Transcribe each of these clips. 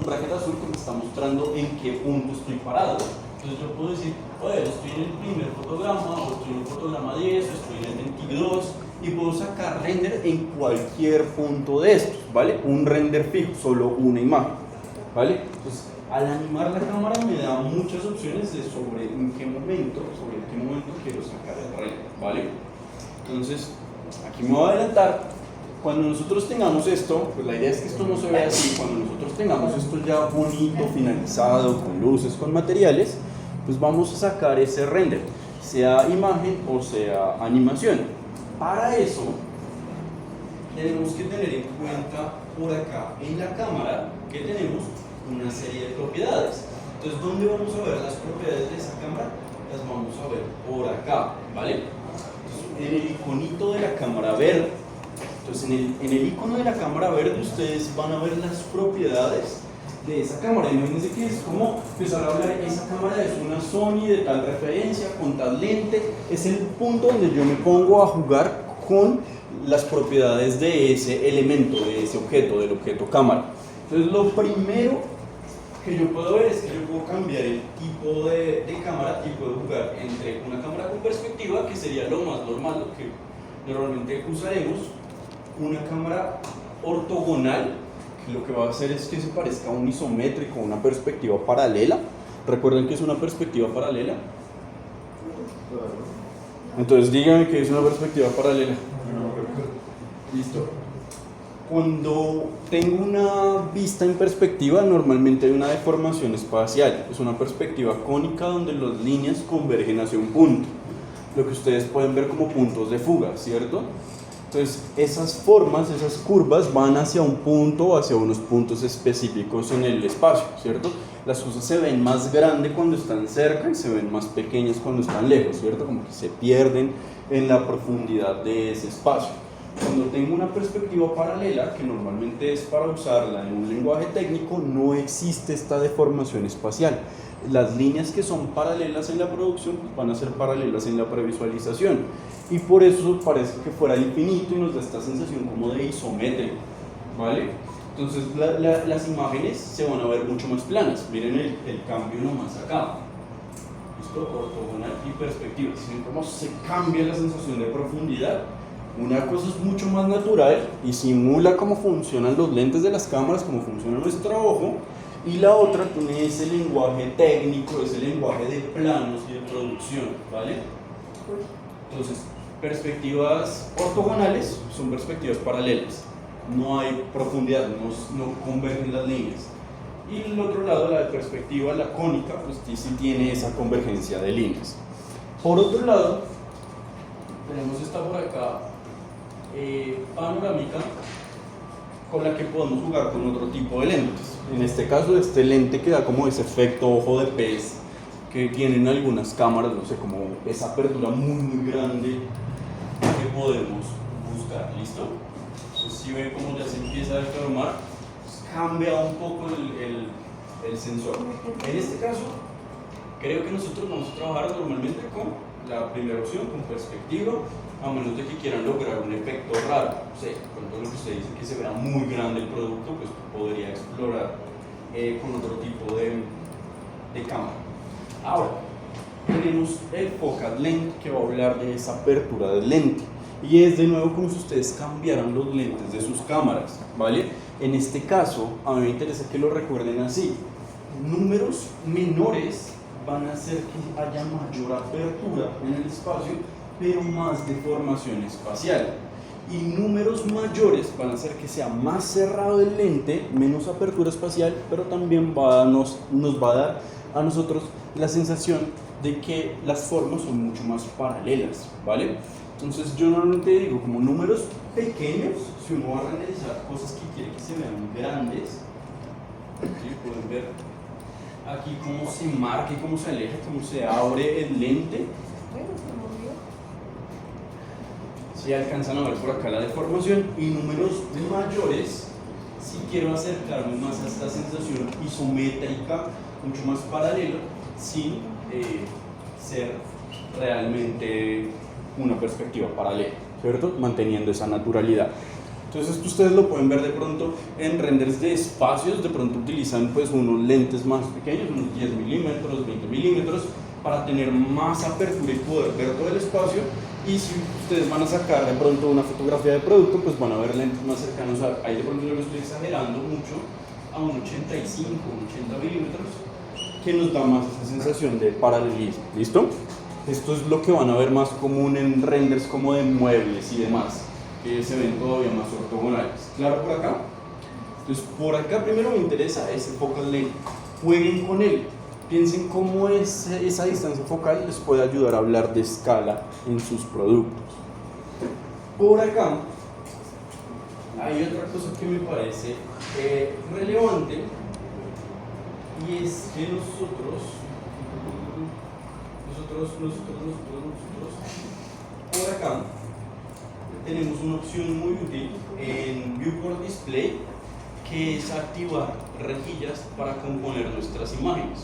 un bracket azul que me está mostrando en qué punto estoy parado. Entonces yo puedo decir, oye, estoy en el primer fotograma, o estoy en el fotograma 10, o estoy en el 22, y puedo sacar render en cualquier punto de estos, ¿vale? Un render fijo, solo una imagen, ¿vale? Entonces, al animar la cámara me da muchas opciones de sobre en qué momento quiero sacar el render, ¿vale? Entonces, aquí me voy a adelantar. Cuando nosotros tengamos esto, pues la idea es que esto no se vea así. Cuando nosotros tengamos esto ya bonito, finalizado, con luces, con materiales, pues vamos a sacar ese render, sea imagen o sea animación. Para eso, tenemos que tener en cuenta por acá en la cámara que tenemos una serie de propiedades. Entonces, ¿dónde vamos a ver las propiedades de esa cámara? Las vamos a ver por acá, ¿vale? Entonces, en el iconito de la cámara verde. Entonces, en el icono de la cámara verde, ustedes van a ver las propiedades de esa cámara. Imagínense que es como empezar a hablar, esa cámara es una Sony de tal referencia, con tal lente. Es el punto donde yo me pongo a jugar con las propiedades de ese elemento, de ese objeto, del objeto cámara. Entonces, lo primero que yo puedo ver es que yo puedo cambiar el tipo de cámara y puedo jugar entre una cámara con perspectiva, que sería lo más normal, lo que normalmente usaremos, una cámara ortogonal, que lo que va a hacer es que se parezca a un isométrico, una perspectiva paralela. ¿Recuerdan que es una perspectiva paralela? Entonces díganme que es una perspectiva paralela. Listo. Cuando tengo una vista en perspectiva, normalmente hay una deformación espacial. Es una perspectiva cónica donde las líneas convergen hacia un punto, lo que ustedes pueden ver como puntos de fuga, ¿cierto? Entonces, esas formas, esas curvas van hacia un punto o hacia unos puntos específicos en el espacio, ¿cierto? Las cosas se ven más grandes cuando están cerca y se ven más pequeñas cuando están lejos, ¿cierto? Como que se pierden en la profundidad de ese espacio. Cuando tengo una perspectiva paralela, que normalmente es para usarla en un lenguaje técnico, no existe esta deformación espacial. Las líneas que son paralelas en la producción van a ser paralelas en la previsualización, y por eso parece que fuera infinito y nos da esta sensación como de isométrico, ¿vale? Entonces las imágenes se van a ver mucho más planas. Miren el cambio nomás acá. ¿Listo? Ortogonal y perspectiva. ¿Ven cómo se cambia la sensación de profundidad? Una cosa es mucho más natural y simula cómo funcionan los lentes de las cámaras, cómo funciona nuestro ojo, y la otra tiene ese lenguaje técnico, ese lenguaje de planos y de producción, ¿vale? Entonces, perspectivas ortogonales son perspectivas paralelas, no hay profundidad, no convergen las líneas. Y el otro lado, la de perspectiva, la cónica, pues sí tiene esa convergencia de líneas. Por otro lado, tenemos esta por acá, panorámica, con la que podemos jugar con otro tipo de lentes. En este caso, este lente que da como ese efecto ojo de pez que tienen algunas cámaras, no sé, como esa apertura muy grande que podemos buscar, ¿listo? Entonces, si ven cómo ya se empieza a deformar, pues cambia un poco el sensor. En este caso, creo que nosotros vamos a trabajar normalmente con la primera opción, con perspectiva, a menos de que quieran lograr un efecto raro. No sé, con todo lo que usted dice que se vea muy grande el producto, pues podría explorar con otro tipo de cámara. Ahora, tenemos el focal length, que va a hablar de esa apertura del lente. Y es de nuevo como si ustedes cambiaran los lentes de sus cámaras, ¿vale? En este caso, a mí me interesa que lo recuerden así. Números menores van a hacer que haya mayor apertura en el espacio, pero más deformación espacial. Y números mayores van a hacer que sea más cerrado el lente, menos apertura espacial, pero también nos va a dar a nosotros la sensación de que las formas son mucho más paralelas, ¿vale? Entonces yo normalmente digo, como números pequeños, si uno va a renderizar cosas que quiere que se vean grandes, ¿sí? Pueden ver aquí cómo se marca y cómo se aleja, cómo se abre el lente. Si alcanzan a ver por acá la deformación. Y números mayores, si quiero acercarme más a esta sensación isométrica, mucho más paralela, sin ser realmente una perspectiva paralela, ¿cierto? Manteniendo esa naturalidad. Entonces esto ustedes lo pueden ver de pronto en renders de espacios, de pronto utilizan pues unos lentes más pequeños, unos 10 milímetros, 20 milímetros, para tener más apertura y poder ver todo el espacio. Y si ustedes van a sacar de pronto una fotografía de producto, pues van a ver lentes más cercanos a, ahí de pronto yo lo estoy exagerando mucho, a un 85, un 80 milímetros, que nos da más esa sensación de paralelismo. ¿Listo? Esto es lo que van a ver más común en renders como de muebles y demás, que se ven todavía más ortogonales. ¿Claro por acá? Entonces por acá primero me interesa ese focal length. Jueguen con él. Piensen cómo esa distancia focal les puede ayudar a hablar de escala en sus productos. Por acá hay otra cosa que me parece relevante, y es que nosotros, por acá tenemos una opción muy útil en Viewport Display, que es activar rejillas para componer nuestras imágenes.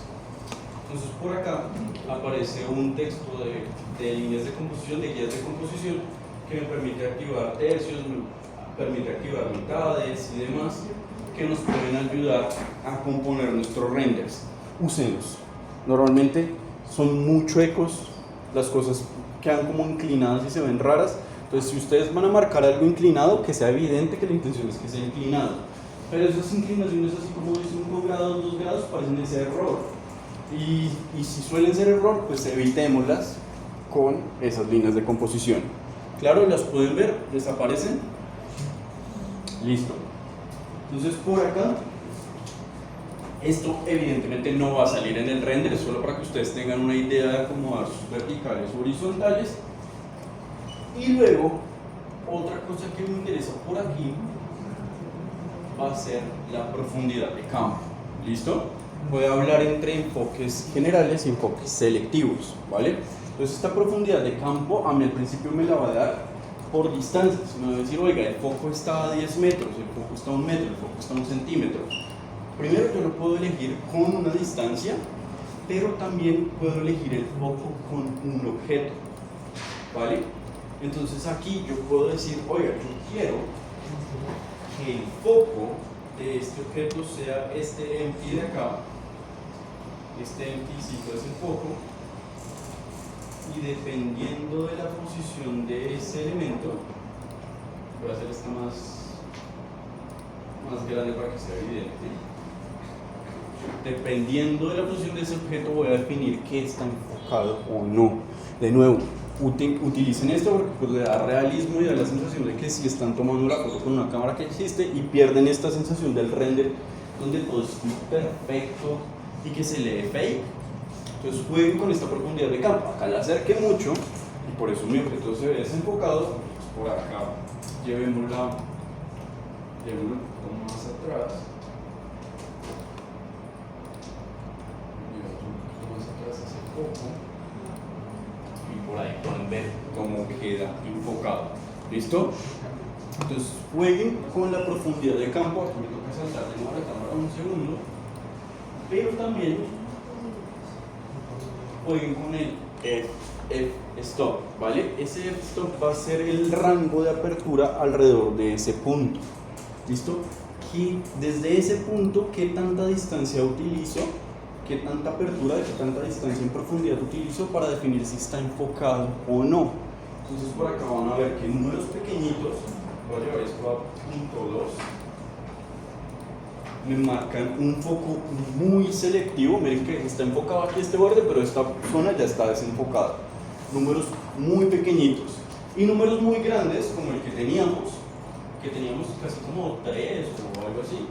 Entonces por acá aparece un texto de líneas de composición, de guías de composición, que me permite activar tercios, me permite activar mitades y demás, que nos pueden ayudar a componer nuestros renders. Úsenlos. Normalmente son muy chuecos, las cosas quedan como inclinadas y se ven raras. Entonces si ustedes van a marcar algo inclinado, que sea evidente que la intención es que sea inclinado. Pero esas inclinaciones así como de 5 grados, 2 grados, parecen ese error. Y si suelen ser error, pues evitémoslas con esas líneas de composición. Claro, las pueden ver, desaparecen. Listo. Entonces por acá, esto evidentemente no va a salir en el render, es solo para que ustedes tengan una idea de acomodar sus verticales o horizontales. Y luego, otra cosa que me interesa por aquí va a ser la profundidad de campo. ¿Listo? Voy a hablar entre enfoques generales y enfoques selectivos, ¿vale? Entonces esta profundidad de campo a mí al principio me la va a dar por distancias. Me va a decir, oiga, el foco está a 10 metros, el foco está a 1 metro, el foco está a 1 centímetro. Primero yo lo puedo elegir con una distancia, pero también puedo elegir el foco con un objeto, ¿vale? Entonces aquí yo puedo decir, oiga, yo quiero que el foco de este objeto sea este empty de acá. Este emptycito es el foco, y dependiendo de la posición de ese elemento, voy a hacer esta más grande para que sea evidente. Dependiendo de la posición de ese objeto voy a definir qué está enfocado o no. De nuevo, utilicen esto porque pues le da realismo y da la sensación de que sí están tomando la foto con una cámara que existe, y pierden esta sensación del render donde todo es perfecto y que se lee fake. Entonces jueguen con esta profundidad de campo. Acá la acerqué mucho y por eso mi objeto se ve desenfocado. Por acá llevémoslo un poco más atrás. Ese foco, y por ahí pueden ver cómo queda enfocado. ¿Listo? Entonces jueguen con la profundidad de campo. Aquí me toca saltar de nuevo la cámara un segundo, pero también jueguen con el f-stop, ¿vale? Ese f-stop va a ser el rango de apertura alrededor de ese punto. ¿Listo? Y desde ese punto, ¿qué tanta distancia utilizo? ¿Qué tanta apertura, de qué tanta distancia en profundidad utilizo para definir si está enfocado o no? Entonces por acá van a ver que en números pequeñitos, voy a llevar esto a punto 2, me marcan un foco muy selectivo. Miren que está enfocado aquí este borde, pero esta zona ya está desenfocada. Números muy pequeñitos y números muy grandes como el que teníamos casi como 3 o algo así.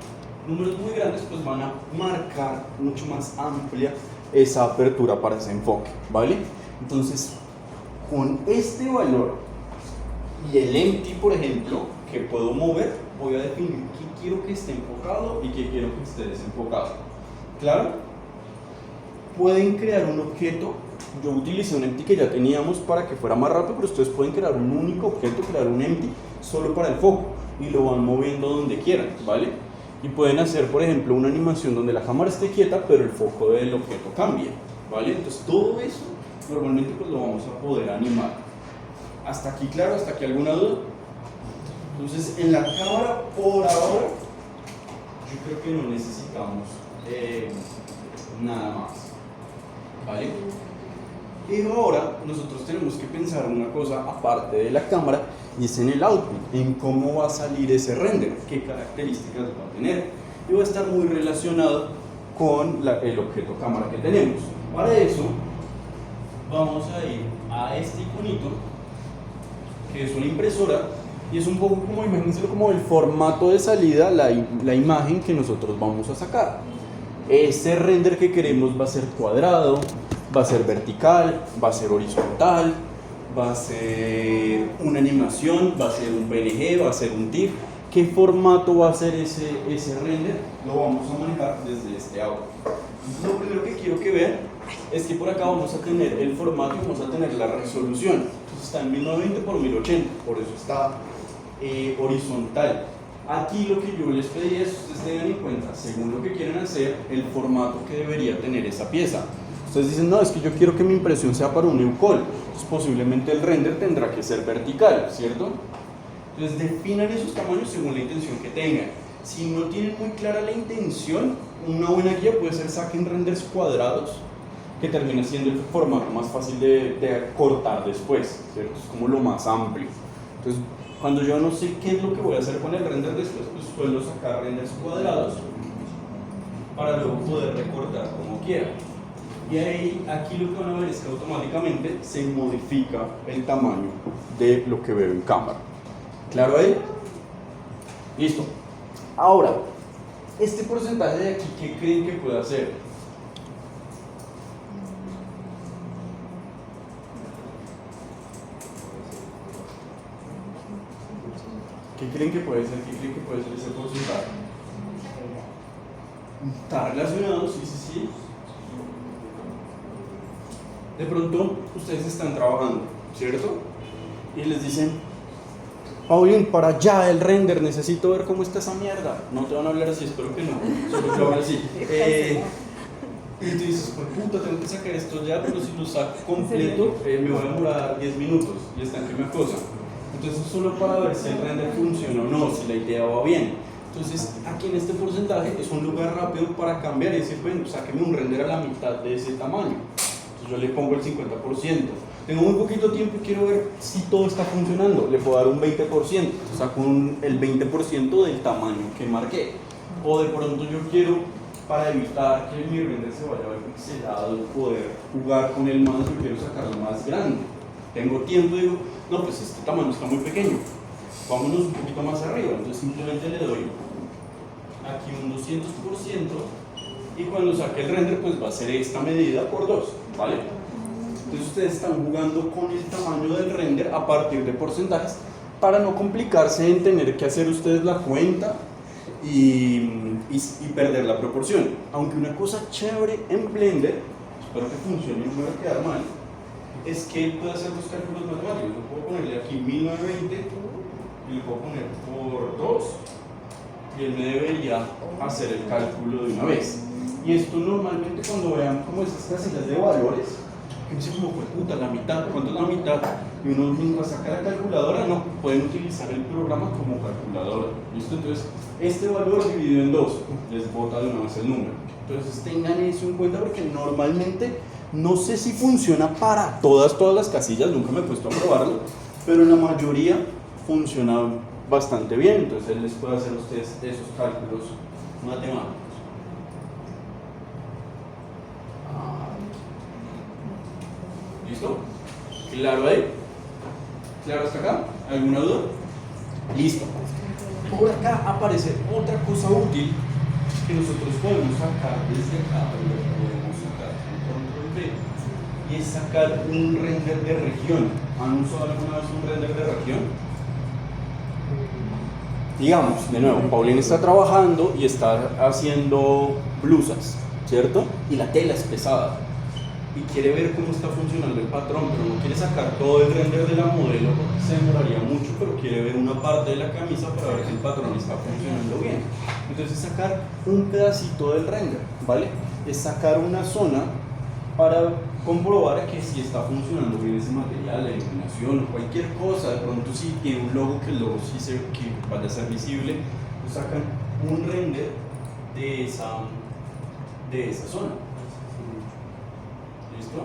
Números muy grandes pues van a marcar mucho más amplia esa apertura para ese enfoque, ¿vale? Entonces con este valor y el empty, por ejemplo, que puedo mover, voy a definir qué quiero que esté enfocado y qué quiero que esté desenfocado. ¿Claro? Pueden crear un objeto. Yo utilicé un empty que ya teníamos para que fuera más rápido, pero ustedes pueden crear un único objeto, crear un empty solo para el foco, y lo van moviendo donde quieran, ¿vale? Y pueden hacer, por ejemplo, una animación donde la cámara esté quieta, pero el foco del objeto cambie, ¿vale? Entonces todo eso normalmente pues lo vamos a poder animar. ¿Hasta aquí claro? ¿Hasta aquí alguna duda? Entonces en la cámara por ahora yo creo que no necesitamos nada más, ¿vale? Y ahora nosotros tenemos que pensar una cosa aparte de la cámara, y es en el output, en cómo va a salir ese render, qué características va a tener, y va a estar muy relacionado con el objeto cámara que tenemos. Para eso vamos a ir a este iconito, que es una impresora, y es un poco como, imagínenselo como el formato de salida, la imagen que nosotros vamos a sacar. Este render que queremos va a ser cuadrado, va a ser vertical, va a ser horizontal, va a ser una animación, va a ser un PNG, va a ser un TIFF. ¿Qué formato va a ser ese render? Lo vamos a manejar desde este audio. Entonces, lo primero que quiero que vean es que por acá vamos a tener el formato y vamos a tener la resolución. Entonces está en 1920 por 1080, por eso está horizontal. Aquí lo que yo les pedí es que ustedes tengan en cuenta, según lo que quieren hacer, el formato que debería tener esa pieza. Ustedes dicen, no, es que yo quiero que mi impresión sea para un EUCOL, entonces posiblemente el render tendrá que ser vertical, ¿cierto? Entonces definan esos tamaños según la intención que tengan. Si no tienen muy clara la intención, una buena guía puede ser saquen renders cuadrados, que termina siendo el formato más fácil de cortar después, ¿cierto? Es como lo más amplio. Entonces, cuando yo no sé qué es lo que voy a hacer con el render después, pues suelo sacar renders cuadrados para luego poder recortar como quiera. Y ahí, aquí lo que van a ver es que automáticamente se modifica el tamaño de lo que veo en cámara. ¿Claro ahí? Listo. Ahora, este porcentaje de aquí, ¿qué creen que puede hacer? ¿Qué creen que puede ser? ¿Qué creen que puede ser ese porcentaje? ¿Está relacionado? Sí, sí, sí. De pronto, ustedes están trabajando, ¿cierto? Y les dicen, Paulín, para allá el render, necesito ver cómo está esa mierda. No te van a hablar así, espero que no. Solo te van a hablar así. Y tú dices, pues puta, tengo que sacar esto ya, pero si lo saco completo, me voy a demorar 10 minutos. Y están que me acosan. Entonces, solo para ver si el render funciona o no, si la idea va bien. Entonces, aquí en este porcentaje es un lugar rápido para cambiar y decir, bueno, sáqueme un render a la mitad de ese tamaño. Entonces, yo le pongo el 50%. Tengo muy poquito tiempo y quiero ver si todo está funcionando. Le puedo dar un 20%. Saco el 20% del tamaño que marqué. O de pronto yo quiero, para evitar que mi render se vaya a ver pixelado, poder jugar con el más, yo quiero sacarlo más grande. Tengo tiempo y digo, no, pues este tamaño está muy pequeño, vámonos un poquito más arriba. Entonces simplemente le doy aquí un 200% y cuando saque el render pues va a ser esta medida por 2, ¿vale? Entonces ustedes están jugando con el tamaño del render a partir de porcentajes para no complicarse en tener que hacer ustedes la cuenta y perder la proporción. Aunque una cosa chévere en Blender, espero que funcione y no me va a quedar mal, es que él puede hacer los cálculos matemáticos. Yo puedo ponerle aquí 1920 y le puedo poner por 2 y él me debería hacer el cálculo de una vez. Y esto normalmente cuando vean como estas casillas de valores, que dice como, pues puta, la mitad, ¿cuánto es la mitad? Y uno mientras saca la calculadora, no, pueden utilizar el programa como calculadora. ¿Listo? Entonces, este valor dividido en 2 les bota de una vez el número. Entonces tengan eso en cuenta porque normalmente no sé si funciona para todas las casillas, nunca me he puesto a probarlo, pero en la mayoría funciona bastante bien, entonces él les puede hacer a ustedes esos cálculos matemáticos. ¿Listo? ¿Claro ahí? ¿Claro hasta acá? ¿Alguna duda? Listo. Por acá aparece otra cosa útil que nosotros podemos sacar desde acá, podemos sacar un control V, y es sacar un render de región. ¿Han usado alguna vez un render de región? Digamos, de nuevo, Paulín está trabajando y está haciendo blusas, ¿cierto? Y la tela es pesada y quiere ver cómo está funcionando el patrón, pero no quiere sacar todo el render de la modelo porque se demoraría mucho, pero quiere ver una parte de la camisa para ver si el patrón está funcionando bien. Entonces sacar un pedacito del render, ¿vale? Es sacar una zona para comprobar que si está funcionando bien ese material, la iluminación o cualquier cosa. De pronto si tiene un logo, que el logo sí que vaya a ser visible, pues sacan un render de esa zona. ¿Listo?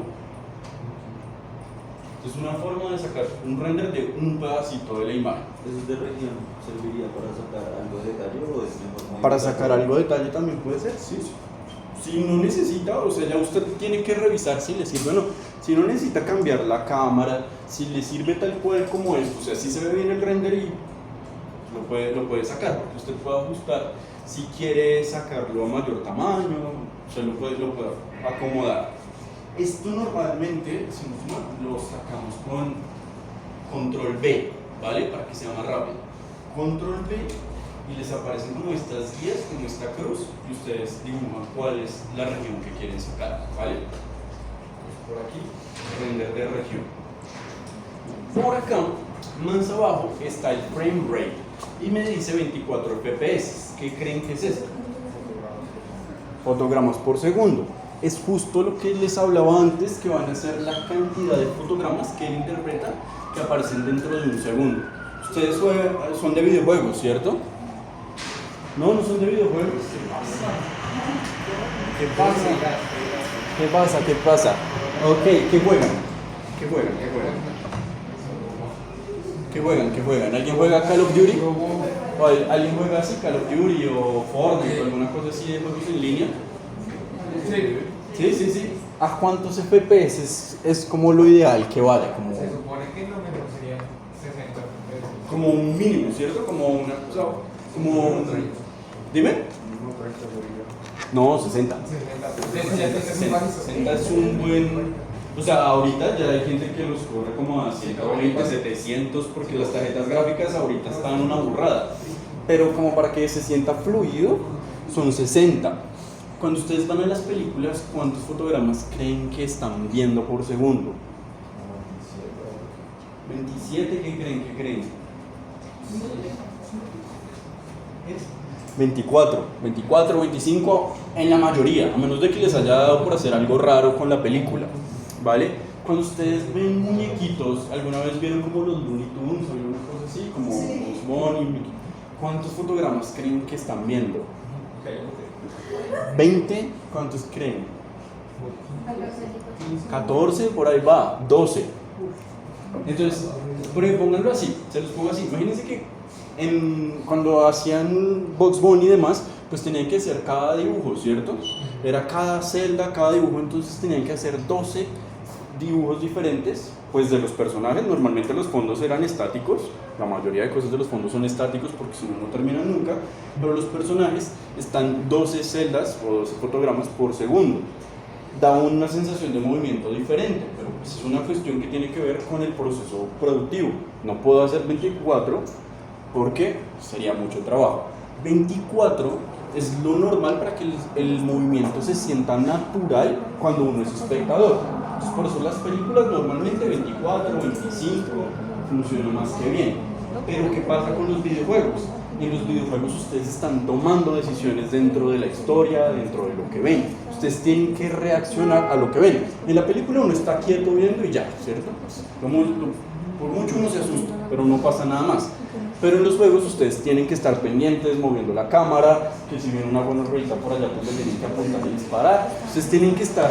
Es una forma de sacar un render de un pedacito de la imagen. ¿Eso de región serviría para sacar algo de detalle o es mejor? Para sacar algo de detalle también puede ser, sí. Si no necesita, o sea, ya usted tiene que revisar si le sirve o no. Si no necesita cambiar la cámara, si le sirve tal cual como es, o sea, si se ve bien el render y lo puede sacar, porque usted puede ajustar. Si quiere sacarlo a mayor tamaño, o sea, lo puede acomodar. Esto normalmente, si no, lo sacamos con control B, ¿vale? Para que sea más rápido. Control B y les aparecen como estas guías, como esta cruz, y ustedes dibujan cuál es la región que quieren sacar, ¿vale? Pues por aquí, render de región. Por acá, más abajo, está el frame rate y me dice 24 fps. ¿Qué creen que es eso? Fotogramas por segundo. Es justo lo que les hablaba antes, que van a ser la cantidad de fotogramas que él interpreta que aparecen dentro de un segundo. Ustedes son de videojuegos, ¿cierto? No, no son de videojuegos. ¿Qué pasa? ¿Qué pasa? Ok, ¿qué juegan? ¿Qué juegan? ¿Alguien juega Call of Duty? ¿O alguien juega así Call of Duty o Fortnite o alguna cosa así de juegos en línea? Sí. ¿A cuántos FPS es como lo ideal que vale? Se supone que lo mejor sería 60 FPS. Como un mínimo, ¿cierto? Como una cosa. Dime. No, 60. 60 es un buen. O sea, ahorita ya hay gente que los corre como a 120, 700, porque las tarjetas gráficas ahorita están una burrada. Pero como para que se sienta fluido, son 60. Cuando ustedes van a las películas, ¿cuántos fotogramas creen que están viendo por segundo? 27, ¿qué creen? 24, 25 en la mayoría, a menos de que les haya dado por hacer algo raro con la película, ¿vale? Cuando ustedes ven muñequitos, ¿alguna vez vieron como los Looney Tunes o alguna cosa así? Como Bugs Bunny, ¿cuántos fotogramas creen que están viendo? 20, ¿cuántos creen? 14, por ahí va, 12. Entonces, pónganlo así, se los pongo así. Imagínense que cuando hacían Bugs Bunny y demás, pues tenían que hacer cada dibujo, ¿cierto? Era cada celda, cada dibujo, entonces tenían que hacer 12 dibujos diferentes, pues de los personajes. Normalmente los fondos eran estáticos, la mayoría de cosas de los fondos son estáticos porque si no, no terminan nunca, pero los personajes están 12 celdas o 12 fotogramas por segundo. Da una sensación de movimiento diferente, pero pues es una cuestión que tiene que ver con el proceso productivo. No puedo hacer 24 porque sería mucho trabajo. 24 es lo normal para que el movimiento se sienta natural cuando uno es espectador. Entonces, por eso las películas normalmente 24, 25 funcionan más que bien. Pero ¿qué pasa con los videojuegos? En los videojuegos ustedes están tomando decisiones dentro de la historia, dentro de lo que ven. Ustedes tienen que reaccionar a lo que ven. En la película uno está quieto viendo y ya, ¿cierto? Por mucho uno se asusta, pero no pasa nada más. Pero en los juegos ustedes tienen que estar pendientes, moviendo la cámara, que si viene una buena ruedita por allá, pues le tienen que apuntar y disparar. Ustedes tienen que estar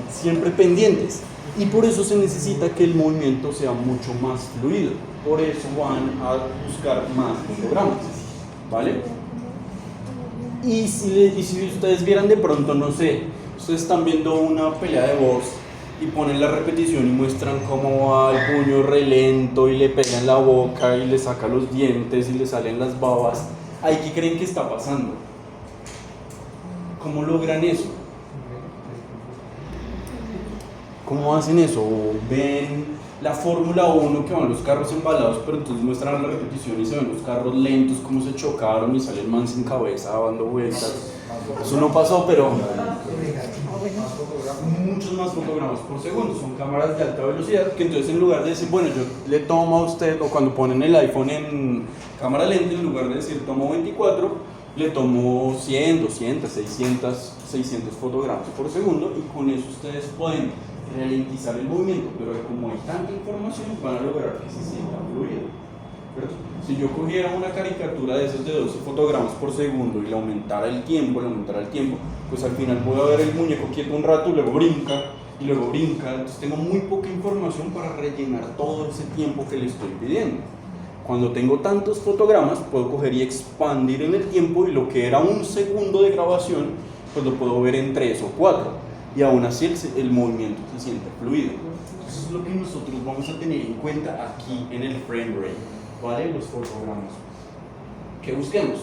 siempre pendientes. Y por eso se necesita que el movimiento sea mucho más fluido. Por eso van a buscar más fotogramas, ¿vale? Y si ustedes vieran de pronto, no sé, ustedes están viendo una pelea de box y ponen la repetición y muestran cómo va el puño re lento y le pega en la boca y le saca los dientes y le salen las babas. ¿Ahí qué creen que está pasando? ¿Cómo logran eso? ¿Cómo hacen eso? Ven la Fórmula 1 que van los carros embalados, pero entonces muestran la repetición y se ven los carros lentos, cómo se chocaron y sale el man sin cabeza dando vueltas. Eso no pasó, pero muchos más fotogramas por segundo. Son cámaras de alta velocidad que entonces en lugar de decir, bueno, yo le tomo a usted, o cuando ponen el iPhone en cámara lenta, en lugar de decir tomo 24, le tomo 100, 200, 600 fotogramas por segundo y con eso ustedes pueden ralentizar el movimiento, pero como hay tanta información van a lograr que se sienta fluido. ¿Cierto? Si yo cogiera una caricatura de esos de 12 fotogramas por segundo y le aumentara el tiempo, pues al final voy a ver el muñeco quieto un rato y luego brinca, entonces tengo muy poca información para rellenar todo ese tiempo que le estoy pidiendo. Cuando tengo tantos fotogramas, puedo coger y expandir en el tiempo y lo que era un segundo de grabación, pues lo puedo ver en 3 o 4 y aún así el movimiento se siente fluido. Entonces es lo que nosotros vamos a tener en cuenta aquí en el frame rate, ¿vale? Los fotogramas que busquemos.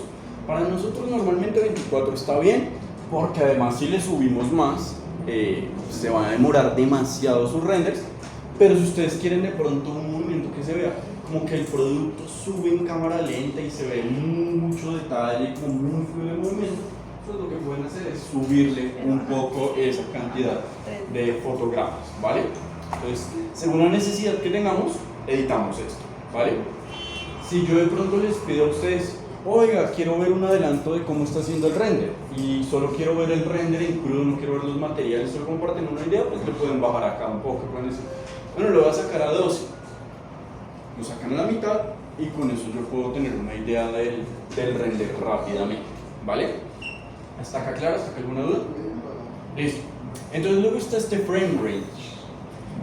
Para nosotros normalmente 24 está bien, porque además si le subimos más, se van a demorar demasiado sus renders, pero si ustedes quieren de pronto un movimiento que se vea como que el producto sube en cámara lenta y se ve mucho detalle, como muy fluido el movimiento, pues lo que pueden hacer es subirle un poco esa cantidad de fotogramas, ¿vale? Entonces, según la necesidad que tengamos, editamos esto, ¿vale? Si yo de pronto les pido a ustedes, oiga, quiero ver un adelanto de cómo está haciendo el render y solo quiero ver el render en crudo, no quiero ver los materiales, solo comparten una idea, pues le pueden bajar acá un poco, pueden decir, bueno, lo voy a sacar a 12, lo sacan a la mitad y con eso yo puedo tener una idea del render rápidamente, ¿vale? ¿Hasta acá claro? ¿Hasta acá alguna duda? Listo. Entonces luego está este frame range.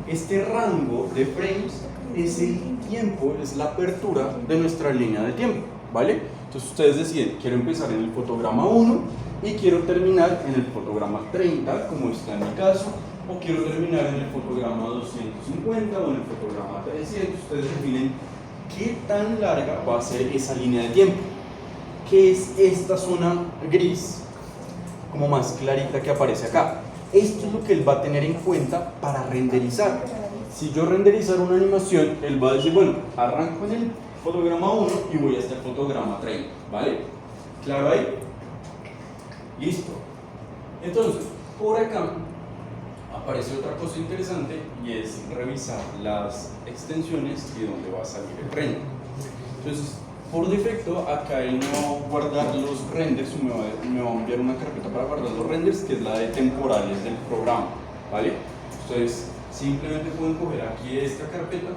Este rango de frames es el tiempo, es la apertura de nuestra línea de tiempo, ¿vale? Entonces ustedes deciden, quiero empezar en el fotograma 1 y quiero terminar en el fotograma 30, como está en mi caso, o quiero terminar en el fotograma 250 o en el fotograma 300. Ustedes definen qué tan larga va a ser esa línea de tiempo, que es esta zona gris, como más clarita que aparece acá. Esto es lo que él va a tener en cuenta para renderizar. Si yo renderizar una animación, él va a decir, bueno, arranco en el fotograma 1 y voy hasta el fotograma 30, ¿vale? ¿Claro ahí? Listo. Entonces, por acá aparece otra cosa interesante y es revisar las extensiones y dónde va a salir el render. Entonces, por defecto, acá él me va a guardar los renders, me va a enviar una carpeta para guardar los renders, que es la de temporales del programa, ¿vale? Entonces, simplemente pueden coger aquí esta carpeta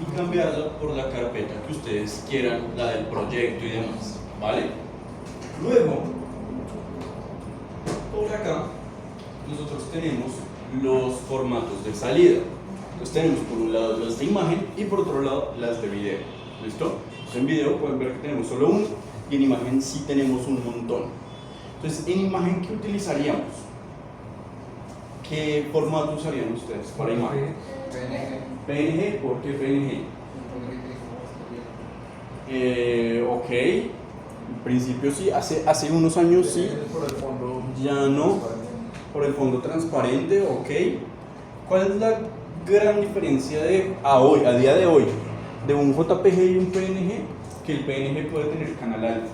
y cambiarla por la carpeta que ustedes quieran, la del proyecto y demás, ¿vale? Luego, por acá, nosotros tenemos los formatos de salida. Entonces tenemos por un lado las de imagen y por otro lado las de video, ¿listo? En video pueden ver que tenemos solo uno y en imagen sí tenemos un montón. Entonces, en imagen, ¿qué utilizaríamos? ¿Qué formato usarían ustedes para imagen? PNG, ¿por qué PNG? Ok, en principio sí, hace unos años sí, ya no, por el fondo transparente, ok. ¿Cuál es la gran diferencia a día de hoy, de un JPG y un PNG? Que el PNG puede tener canal alfa.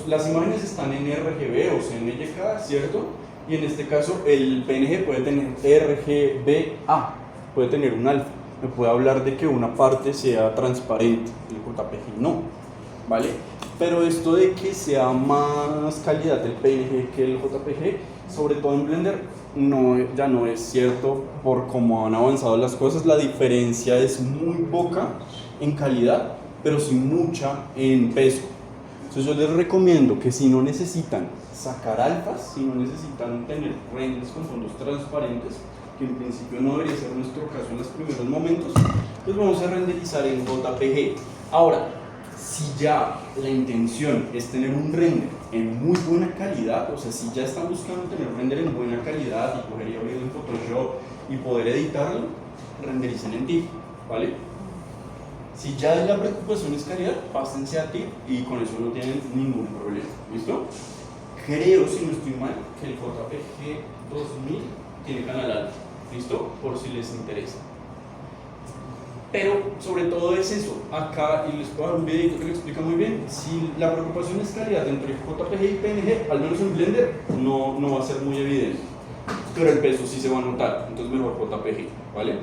Las imágenes están en RGB o CMYK, ¿cierto? Y en este caso el PNG puede tener RGBA, puede tener un alfa. Me puede hablar de que una parte sea transparente, el JPG no, ¿vale? Pero esto de que sea más calidad el PNG que el JPG, sobre todo en Blender, ya no es cierto por cómo han avanzado las cosas. La diferencia es muy poca en calidad, pero sí mucha en peso. Entonces yo les recomiendo que si no necesitan sacar alfas, si no necesitan tener renders con fondos transparentes, que en principio no debería ser nuestro caso en los primeros momentos, pues vamos a renderizar en JPG. Ahora, si ya la intención es tener un render en muy buena calidad, o sea, si ya están buscando tener un render en buena calidad y poder abrirlo en Photoshop y poder editarlo, rendericen en TIFF, ¿vale? Si ya la preocupación es calidad, pásense a TIFF y con eso no tienen ningún problema, ¿listo? Creo, si no estoy mal, que el JPG 2000 tiene canal alfa, ¿listo? Por si les interesa. Pero sobre todo es eso, acá, y les puedo dar un videito que lo explica muy bien, si la preocupación es calidad entre JPG y PNG, al menos en Blender, no va a ser muy evidente, pero el peso sí se va a notar, entonces mejor JPG, ¿vale?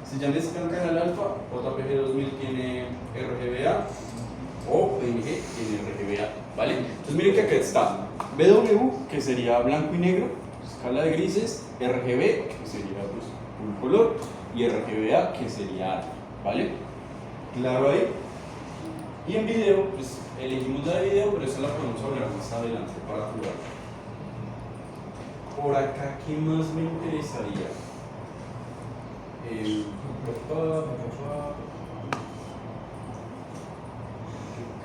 Si ya necesitan canal alfa, JPG 2000 tiene RGBA, o PNG en RGBA, ¿vale? Entonces miren que acá está BW, que sería blanco y negro, escala de grises, RGB, que sería pues, un color, y RGBA, que sería arte, ¿vale? Claro ahí. Y en video, pues elegimos la de video, pero esa la podemos hablar más adelante para jugar. Por acá, ¿qué más me interesaría?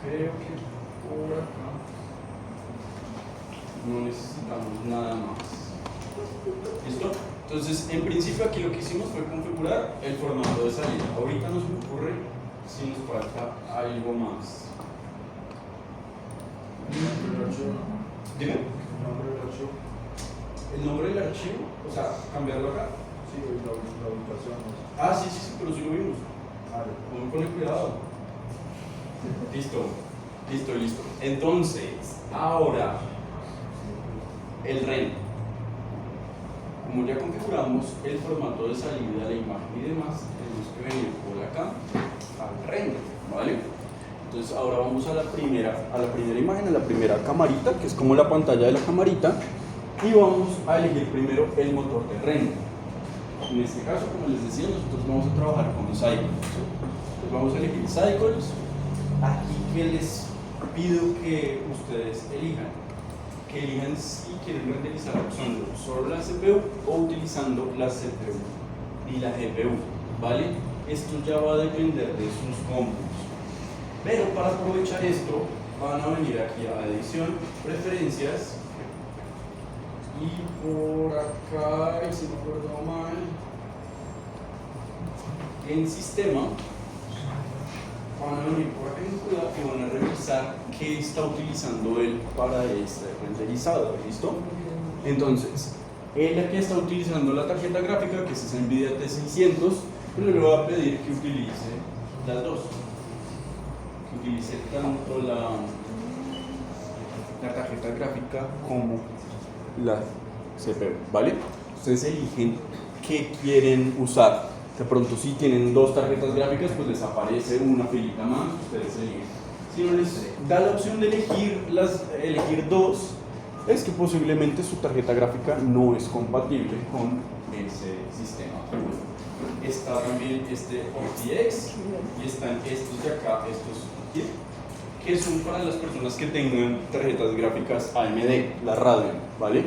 Creo que por acá no necesitamos nada más. ¿Listo? Entonces, en principio aquí lo que hicimos fue configurar el formato de salida. Ahorita nos ocurre si nos falta algo más. Dime. ¿El nombre del archivo? O sea, cambiarlo acá. Sí, la ubicación. Ah, sí, pero sí lo vimos. Ponle cuidado. Listo. Entonces, ahora, el render. Como ya configuramos el formato de salida, la imagen y demás, tenemos que venir por acá al render, ¿vale? Entonces ahora vamos a la primera imagen, a la primera camarita, que es como la pantalla de la camarita, y vamos a elegir primero el motor de render. En este caso, como les decía, nosotros vamos a trabajar con Cycles. Entonces vamos a elegir Cycles. Aquí que les pido que ustedes elijan. Que elijan si quieren renderizar usando solo la CPU o utilizando la CPU y la GPU, ¿vale? Esto ya va a depender de sus cómputos. Pero para aprovechar esto, van a venir aquí a Edición, Preferencias, y por acá, si no recuerdo mal, en Sistema, van a venir por acá en Cuidado y van a revisar qué está utilizando él para este renderizado, ¿listo? Entonces, él aquí está utilizando la tarjeta gráfica, que es esa NVIDIA T600, pero le voy a pedir que utilice las dos. Que utilice tanto la tarjeta gráfica como la CPU, ¿vale? Ustedes eligen qué quieren usar. De pronto si tienen dos tarjetas gráficas, pues les aparece una filita más, ustedes eligen. Si no les da la opción de elegir dos, es que posiblemente su tarjeta gráfica no es compatible con ese sistema. Está también este RTX y están estos de acá, estos que son para las personas que tengan tarjetas gráficas AMD, la Radeon, ¿vale?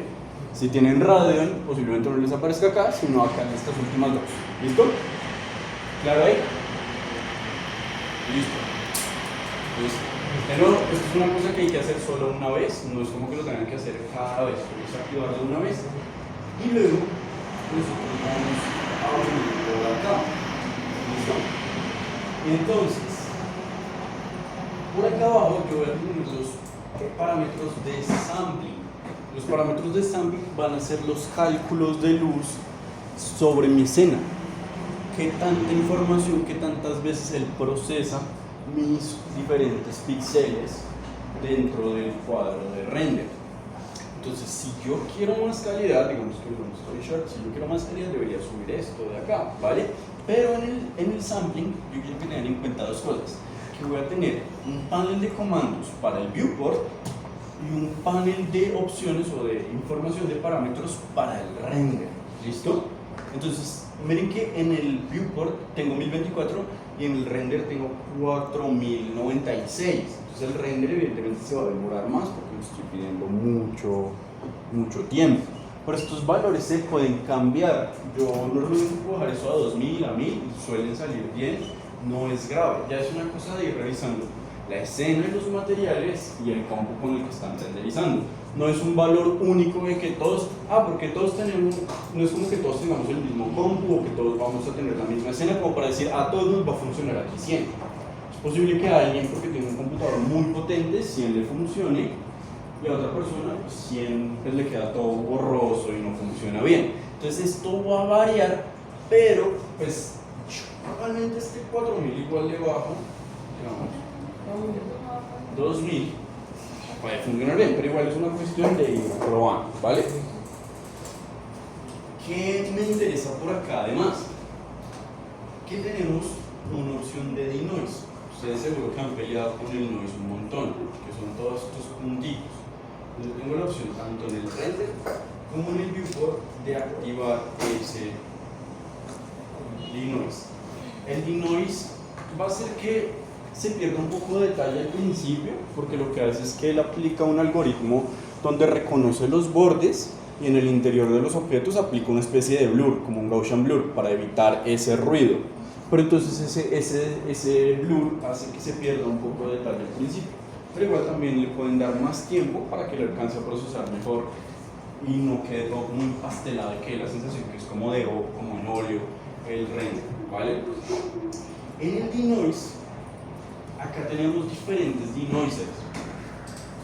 Si tienen Radeon, posiblemente no les aparezca acá, sino acá en estas últimas dos. ¿Listo? ¿Claro ahí? Listo. Listo. Pero esto es una cosa que hay que hacer solo una vez, no es como que lo tengan que hacer cada vez, vamos a activarlo una vez y luego nosotros vamos a venir por acá. ¿Listo? Entonces, por acá abajo yo voy a tener los parámetros de sampling. Los parámetros de sampling van a ser los cálculos de luz sobre mi escena. Qué tanta información, qué tantas veces él procesa mis diferentes píxeles dentro del cuadro de render. Entonces, si yo quiero más calidad, digamos que si yo quiero más calidad, debería subir esto de acá, ¿vale? Pero en el sampling, yo quiero que tengan en cuenta dos cosas. Que voy a tener un panel de comandos para el viewport y un panel de opciones o de información de parámetros para el render. ¿Listo? Entonces, miren que en el viewport tengo 1024 y en el render tengo 4096. Entonces el render evidentemente se va a demorar más porque me estoy pidiendo mucho tiempo. Pero estos valores se pueden cambiar. Yo normalmente puedo bajar eso a 2000, a 1000, suelen salir bien, no es grave. Ya es una cosa de ir revisando la escena y los materiales y el campo con el que están renderizando. No es un valor único de que todos, porque todos tenemos, no es como que todos tengamos el mismo compu o que todos vamos a tener la misma escena como para decir, a todos nos va a funcionar aquí 100. Es posible que a alguien, porque tiene un computador muy potente, 100 le funcione, y a otra persona, pues 100 pues, le queda todo borroso y no funciona bien. Entonces esto va a variar, pero pues normalmente este 4000 igual le bajo, digamos, 2000 puede funcionar bien, pero igual es una cuestión de ir probando, ¿vale? ¿Qué me interesa por acá además? Que tenemos una opción de denoise. Ustedes seguro que han peleado con el noise un montón, que son todos estos puntitos. Yo tengo la opción tanto en el render como en el viewport de activar ese denoise. El denoise va a hacer que se pierda un poco de detalle al principio, porque lo que hace es que él aplica un algoritmo donde reconoce los bordes y en el interior de los objetos aplica una especie de blur, como un Gaussian blur, para evitar ese ruido. Pero entonces ese blur hace que se pierda un poco de detalle al principio. Pero igual también le pueden dar más tiempo para que le alcance a procesar mejor y no quede todo muy pastelado, y que la sensación que es como de como en óleo el render, ¿vale? En el denoise, acá tenemos diferentes denoisers.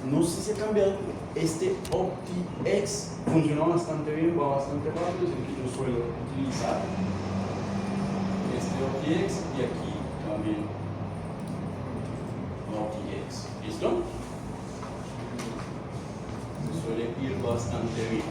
No sé si se ha cambiado, este OptiX funciona bastante bien, va bastante rápido, es el que yo suelo utilizar. Este OptiX y aquí también OptiX. ¿Listo? Se suele ir bastante bien.